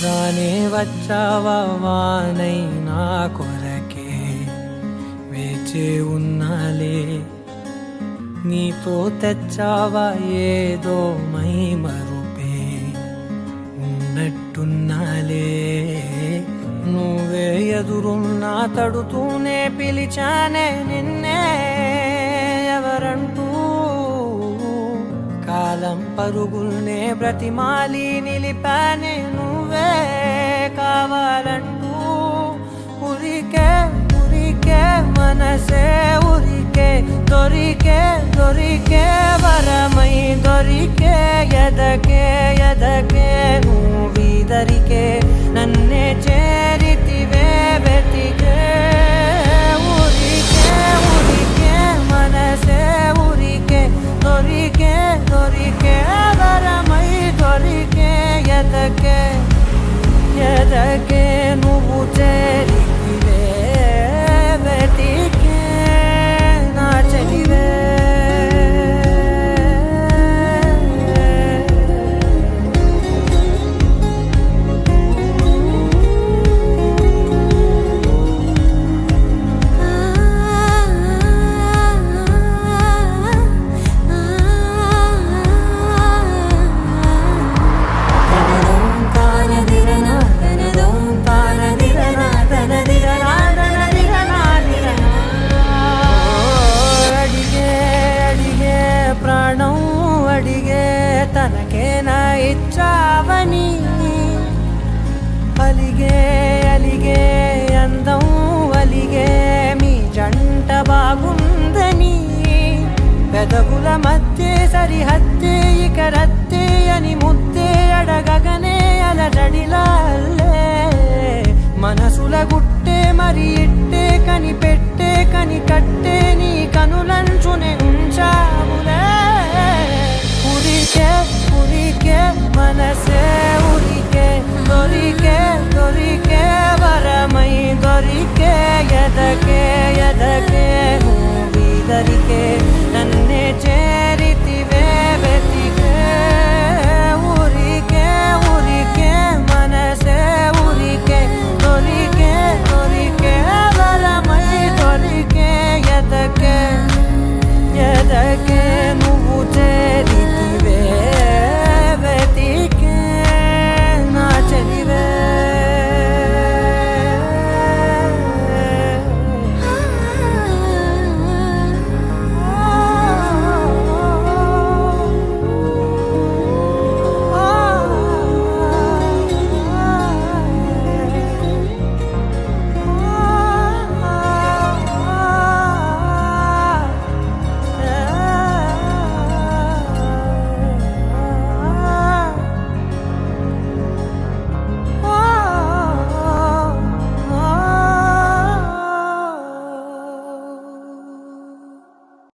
రానే వచ్చావా వానై నా కొరకే వేచి ఉన్నాలే నీతో తెచ్చావా ఏదో మై మరుపే ఉన్నట్టున్నాలే నువ్వే ఎదురున్నా తడుతూనే పిలిచానే నిన్నే ఎవరంటూ కాలం పరుగుల్నే బ్రతిమాలి నిలిపానే నువ్వే కావాలంటూ ఉరికే ఉరికే మనసే ఉరికే దొరికే దొరికే వరమై దొరికే ఎదకే ఎదకే నువ్వీదరికే నన్నే చేరితివే వెతికే ఉరికే ఉరికే మనసే ఉరికే దొరికే దొరికే వరమై దొరికే ఎదకే ఎదకే నువ్వు చేరితివే వెతికే నా చెలివే తనకేనా ఇచ్చావని అలిగే అలిగే అందం అలిగే మీ జంట బాగుందని పెదవుల మధ్య సరిహద్దే ఇక రద్దే అని ముద్దే అడగగనే అలజడిలాల్లే మనసుల గుట్టే మరి ఇట్టే కనిపెట్టే కని కట్టే నీ కనులంచునే ఉంచావులే ఉరికే ఉరికే మనసే ఉరికే దొరికే దొరికే వరమై దొరికే ఎదకే ఎదకే నువ్వీదరికే నన్నే చే